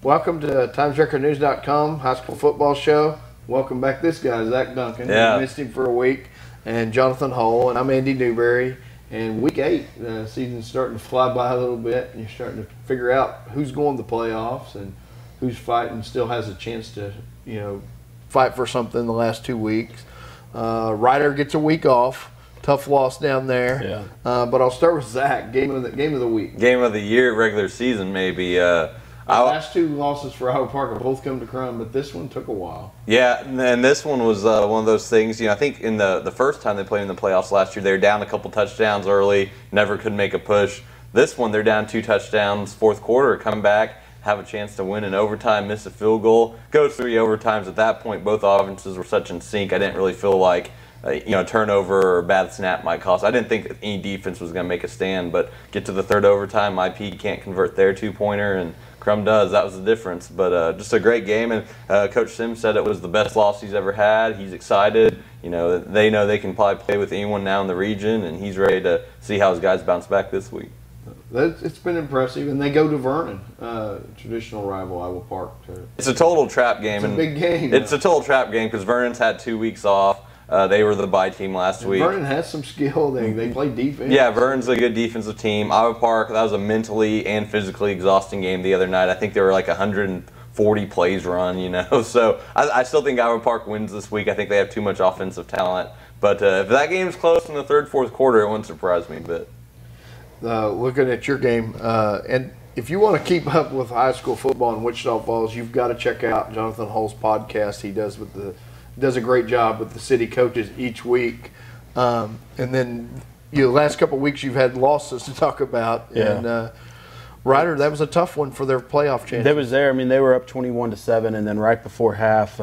Welcome to TimesRecordNews.com High School Football Show. Welcome back. This guy, Zach Duncan. Yeah. We missed him for a week. And Jonathan Hull, and I'm Andy Newberry. And week 8, the season's starting to fly by a little bit. And you're starting to figure out who's going to the playoffs and who's fighting, still has a chance to, fight for something in the last 2 weeks. Ryder gets a week off. Tough loss down there. Yeah. But I'll start with Zach. Game of the week. Game of the year, regular season, maybe. The last 2 losses for Iowa Park have both come to Crum, but this one took a while. Yeah, and this one was one of those things. I think in the first time they played in the playoffs last year, they were down a couple touchdowns early, never could make a push. This one, they're down 2 touchdowns, fourth quarter, come back, have a chance to win in overtime, miss a field goal, go 3 overtimes. At that point, both offenses were such in sync. I didn't really feel like a turnover or a bad snap might cost. I didn't think any defense was going to make a stand, but get to the third overtime, IP can't convert their 2-pointer, and Crum does. That was the difference. But just a great game, and Coach Sims said it was the best loss he's ever had. He's excited. They know they can probably play with anyone now in the region, and he's ready to see how his guys bounce back this week. It's been impressive, and they go to Vernon, traditional rival Iowa Park. It's a total trap game. It's a big game. It's a total trap game because Vernon's had 2 weeks off. They were the bye team last week. Vernon has some skill. They play defense. Yeah, Vernon's a good defensive team. Iowa Park, that was a mentally and physically exhausting game the other night. I think there were like 140 plays run, So I still think Iowa Park wins this week. I think they have too much offensive talent. But if that game's close in the third, fourth quarter, it wouldn't surprise me a bit. Looking at your game, and if you want to keep up with high school football in Wichita Falls, you've got to check out Jonathan Hull's podcast. He does a great job with the city coaches each week. And then the last couple of weeks you've had losses to talk about. Yeah. And Ryder, that was a tough one for their playoff chance. They was there. I mean, they were up 21-7, and then right before half,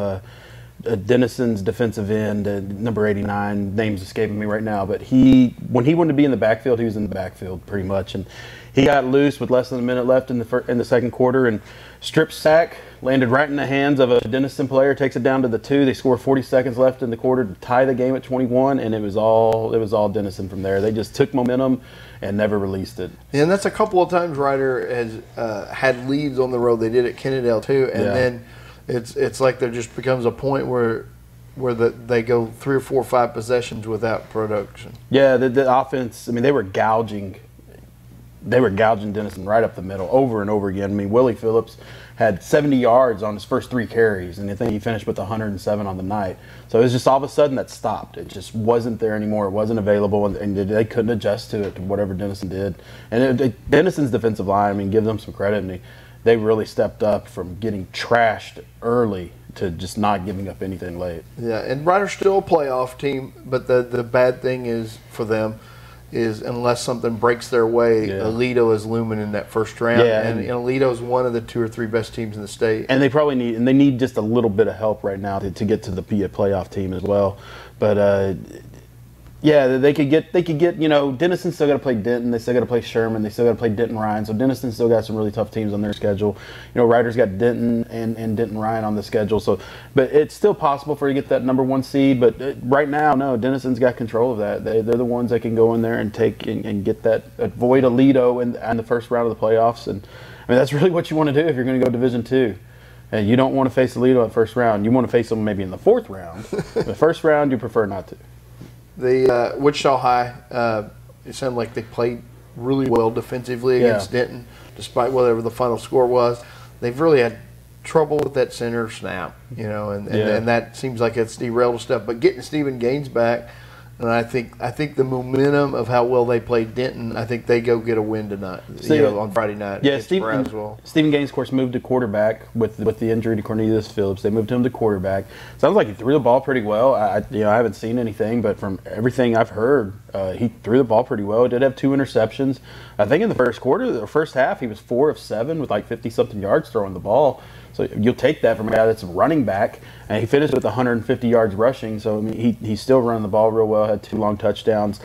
Denison's defensive end, number 89, name's escaping me right now, but when he wanted to be in the backfield, he was in the backfield pretty much, and he got loose with less than a minute left in the second quarter, and strip sack landed right in the hands of a Denison player, takes it down to the 2. They score 40 seconds left in the quarter to tie the game at 21, and it was all Denison from there. They just took momentum and never released it. And that's a couple of times Ryder has had leads on the road. They did at Kennedale too, and then it's like there just becomes a point where they go 3 or 4 or 5 possessions without production. Yeah, the offense. I mean, they were gouging Denison right up the middle over and over again. I mean, Willie Phillips had 70 yards on his first 3 carries, and I think he finished with 107 on the night. So it was just all of a sudden that stopped. It just wasn't there anymore. It wasn't available, and they couldn't adjust to it, to whatever Denison did. And Denison's defensive line, I mean, give them some credit, and they really stepped up from getting trashed early to just not giving up anything late. Yeah, and Ryder's still a playoff team, but the bad thing is for them is unless something breaks their way, Aledo is looming in that first round. Yeah, and Aledo is one of the 2 or 3 best teams in the state. And they need just a little bit of help right now to get to the playoff team as well. But they could get Denison still got to play Denton, they still got to play Sherman, they still got to play Denton Ryan. So Denison still got some really tough teams on their schedule. Ryder's got Denton and Denton Ryan on the schedule. So, but it's still possible for you to get that number 1 seed. But right now, no, Denison's got control of that. They're the ones that can go in there and take and get that, avoid Aledo in the first round of the playoffs. And I mean, that's really what you want to do if you're going to go Division II. And you don't want to face Aledo in the first round. You want to face them maybe in the 4th round. The first round, you prefer not to. The Wichita High, it sounded like they played really well defensively against Denton, despite whatever the final score was. They've really had trouble with that center snap, and that seems like it's derailed stuff. But getting Stephen Gaines back, and I think the momentum of how well they played Denton, I think they go get a win tonight, on Friday night. Yeah, Stephen Gaines, of course, moved to quarterback with the injury to Cornelius Phillips. They moved him to quarterback. Sounds like he threw the ball pretty well. I haven't seen anything, but from everything I've heard, he threw the ball pretty well. He did have 2 interceptions. I think in the first half, he was 4 of 7 with like 50-something yards throwing the ball. So you'll take that from a guy that's a running back, and he finished with 150 yards rushing. So I mean, he's still running the ball real well. Had 2 long touchdowns.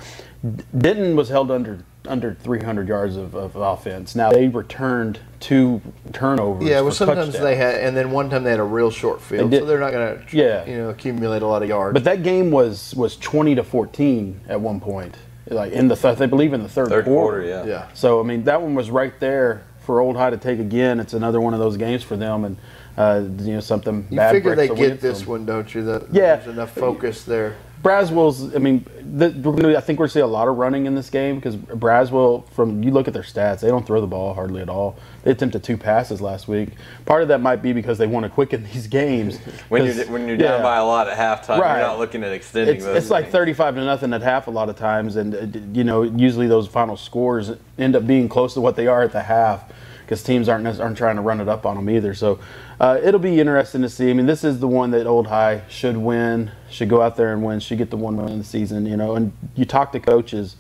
Denton was held under 300 yards of offense. Now they returned 2 turnovers. Yeah, well, sometimes touchdowns. They had, and then one time they had a real short field, so they're not going to accumulate a lot of yards. But that game was 20-14 at one point, like I believe in the third quarter. Yeah. So I mean, that one was right there for Old High to take again. It's another one of those games for them, and something You bad. figure they breaks the get this wind one, don't you? That Yeah. there's enough focus there. Braswell's, I mean, I think we're going to see a lot of running in this game because Braswell, you look at their stats, they don't throw the ball hardly at all. They attempted 2 passes last week. Part of that might be because they want to quicken these games. When you're down by a lot at halftime, Right. you're not looking at extending those. It's like 35-0 at half a lot of times, and usually those final scores end up being close to what they are at the half because teams aren't trying to run it up on them either. So it'll be interesting to see. I mean, this is the one that Old High should win, should go out there and win, should get the one win in the season. And you talk to coaches,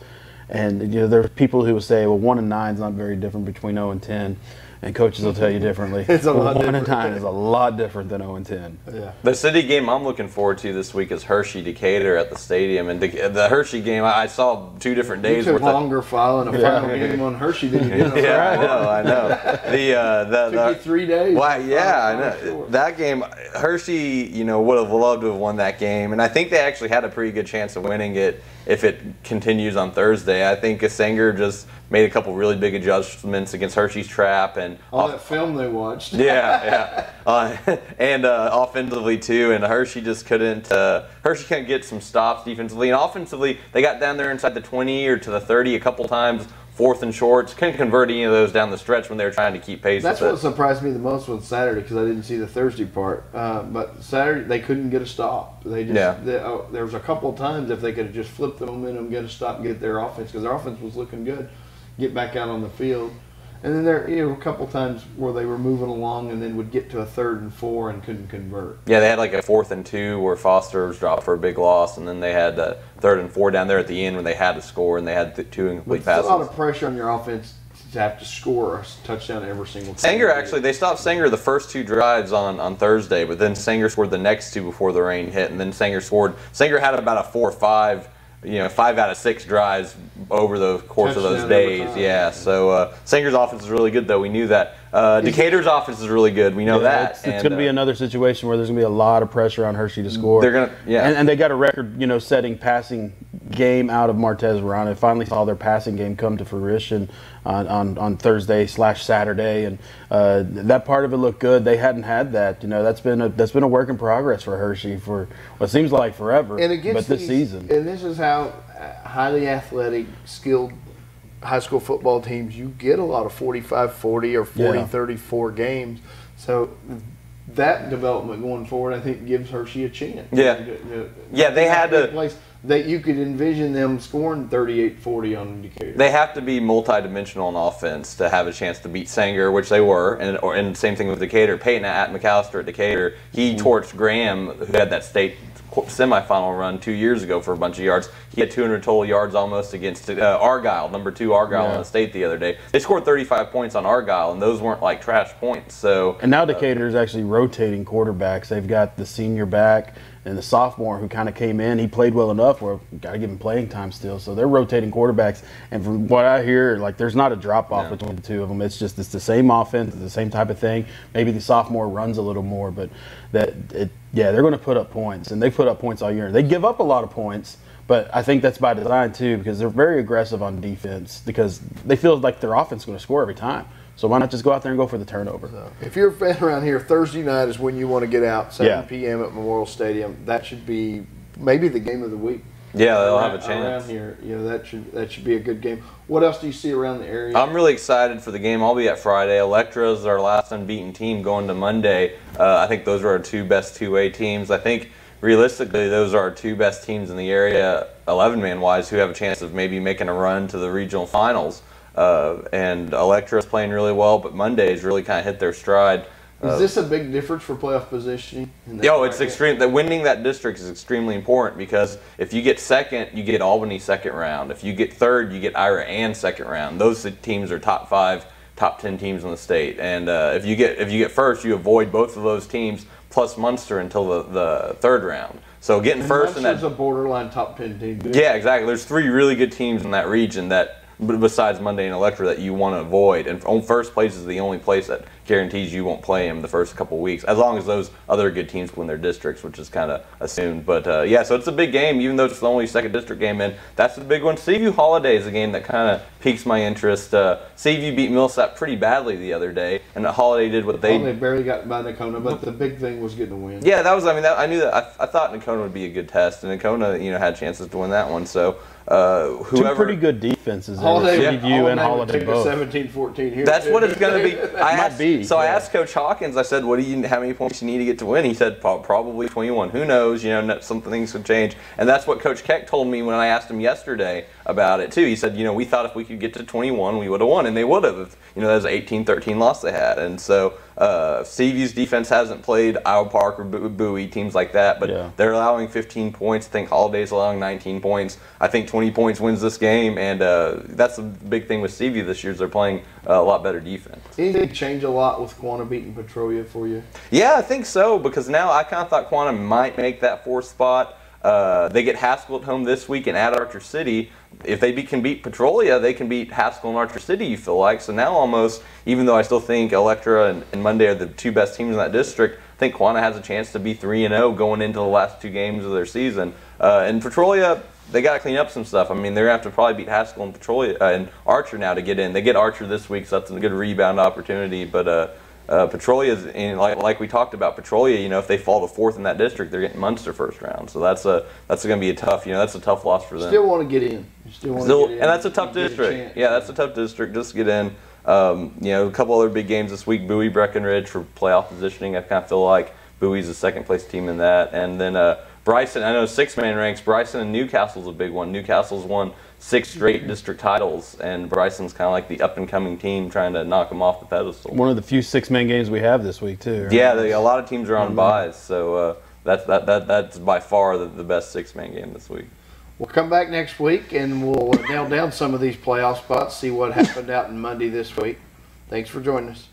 and there are people who will say, well, 1-9 is not very different between 0-10. And coaches will tell you differently. It's a lot 1-9 is a lot different than 0-10. Yeah. The city game I'm looking forward to this week is Hershey-Decatur at the stadium. And the Hershey game, I saw 2 different days. You took longer filing a final game on Hershey than you did on I know. It took you 3 days. Well, yeah, I know. That game, Hershey, would have loved to have won that game. And I think they actually had a pretty good chance of winning it if it continues on Thursday. I think Sanger just made a couple really big adjustments against Hershey's trap and all that film they watched. Yeah. And offensively too, and Hershey just couldn't. Hershey couldn't get some stops defensively, and offensively they got down there inside the 20 or to the 30 a couple times. 4th and shorts, couldn't convert any of those down the stretch when they were trying to keep pace. That's with what surprised me the most was Saturday because I didn't see the Thursday part. But Saturday they couldn't get a stop. There was a couple of times if they could have just flipped the momentum, get a stop, and get their offense because their offense was looking good, get back out on the field. And then there were a couple times where they were moving along and then would get to a 3rd and 4 and couldn't convert. Yeah, they had like a 4th and 2 where Foster was dropped for a big loss, and then they had 3rd and 4 down there at the end when they had to score, and they had 2 incomplete passes. It's a lot of pressure on your offense to have to score a touchdown every single time. Sanger actually, they stopped Sanger the first 2 drives on Thursday, but then Sanger scored the next 2 before the rain hit, and then Sanger had about a 4 or 5. 5 out of 6 drives over the course of those days. Yeah, so Sanger's offense is really good, though. We knew that. Decatur's offense is really good. We know that. It's going to be another situation where there's going to be a lot of pressure on Hershey to score. They're going to, and they got a record-setting passing game out of Martez Varane. They finally saw their passing game come to fruition on Thursday/Saturday, and that part of it looked good. They hadn't had that. That's been a work in progress for Hershey for what seems like forever. And against this season, and this is how highly athletic, skilled high school football teams, you get a lot of 45-40 or 40-34 games. So that development going forward, I think, gives Hershey a chance. Yeah, they had to. That you could envision them scoring 38-40 on Decatur. They have to be multi-dimensional on offense to have a chance to beat Sanger, which they were, and same thing with Decatur. Peyton at McAllister at Decatur, he torched Graham, who had that state semifinal run 2 years ago for a bunch of yards. He had 200 total yards almost against Argyle, number 2 Argyle in the state the other day. They scored 35 points on Argyle, and those weren't like trash points. So and now Decatur is actually rotating quarterbacks. They've got the senior back and the sophomore who kind of came in. He played well enough where we've got to give him playing time still. So they're rotating quarterbacks. And from what I hear, there's not a drop-off between the two of them. It's the same offense, the same type of thing. Maybe the sophomore runs a little more, but they're going to put up points. And they put up points all year. They give up a lot of points, but I think that's by design too because they're very aggressive on defense because they feel like their offense is going to score every time. So why not just go out there and go for the turnover? So if you're a fan around here, Thursday night is when you want to get out, 7 p.m. at Memorial Stadium. That should be maybe the game of the week. Yeah, they'll have a chance. Around here, that should be a good game. What else do you see around the area? I'm really excited for the game. I'll be at Friday. Electra's our last unbeaten team going to Monday. I think those are our 2 best 2A teams. I think realistically those are our 2 best teams in the area, 11-man wise, who have a chance of maybe making a run to the regional finals. And Electra's playing really well, but Monday's really kind of hit their stride. Is this a big difference for playoff positioning? It's extreme. Winning that district is extremely important because if you get second, you get Albany second round. If you get third, you get Ira and second round. Those teams are top 5, top 10 teams in the state. And if you get first, you avoid both of those teams plus Munster until the 3rd round. So getting first in that. Munster's a borderline top 10 team. Yeah, exactly. There's 3 really good teams in that region that. Besides Monday and Electra that you want to avoid, and first place is the only place that guarantees you won't play him the first couple weeks, as long as those other good teams win their districts, which is kind of assumed. But yeah, so it's a big game, even though it's the only second district game, and that's the big one. Seaview Holiday is a game that kind of piques my interest. Seaview beat Millsap pretty badly the other day, and Holiday did what they barely got by Nakona, but the big thing was getting a win. Yeah, that was. I mean, I knew that. I thought Nakona would be a good test, and Nakona, had chances to win that one. So whoever, two pretty good defenses. Seaview and Holiday both. 17-14 here. That's what it's going to be. I I asked Coach Hawkins. I said, how many points you need to get to win?" He said, "Probably 21. Who knows? Some things could change." And that's what Coach Keck told me when I asked him yesterday about it too. He said, "We thought if we could get to 21, we would have won, and they would have. That was an 18-13 loss they had." And so Seaview's defense hasn't played Iowa Park or Bowie, teams like that, but they're allowing 15 points. I think Holiday's allowing 19 points. I think 20 points wins this game, and that's the big thing with Seaview this year is they're playing a lot better defense. Anything change a lot with Quanah beating Petrolia for you? Yeah, I think so, because now I kind of thought Quanah might make that 4th spot. They get Haskell at home this week and at Archer City. If they can beat Petrolia, they can beat Haskell and Archer City, you feel like. So now almost, even though I still think Electra and Monday are the two best teams in that district, I think Quanah has a chance to be 3-0 going into the last 2 games of their season. And Petrolia, they got to clean up some stuff. I mean, they're going to have to probably beat Haskell and Petrolia and Archer now to get in. They get Archer this week, so that's a good rebound opportunity. But Petrolia, like we talked about, Petrolia, if they fall to 4th in that district, they're getting Munster first round. So that's going to be a tough, that's a tough loss for them. Still want to get in. And that's a tough district. Yeah, that's a tough district. Just get in. A couple other big games this week. Bowie, Breckenridge for playoff positioning. I kind of feel like Bowie's the 2nd place team in that. And then Bryson, I know 6-man ranks. Bryson and Newcastle's a big one. Newcastle's won 6 straight district titles, and Bryson's kind of like the up-and-coming team trying to knock them off the pedestal. One of the few 6-man games we have this week, too. Right? Yeah, a lot of teams are on buys, so that's by far the best 6-man game this week. We'll come back next week, and we'll nail down some of these playoff spots, see what happened out in Monday this week. Thanks for joining us.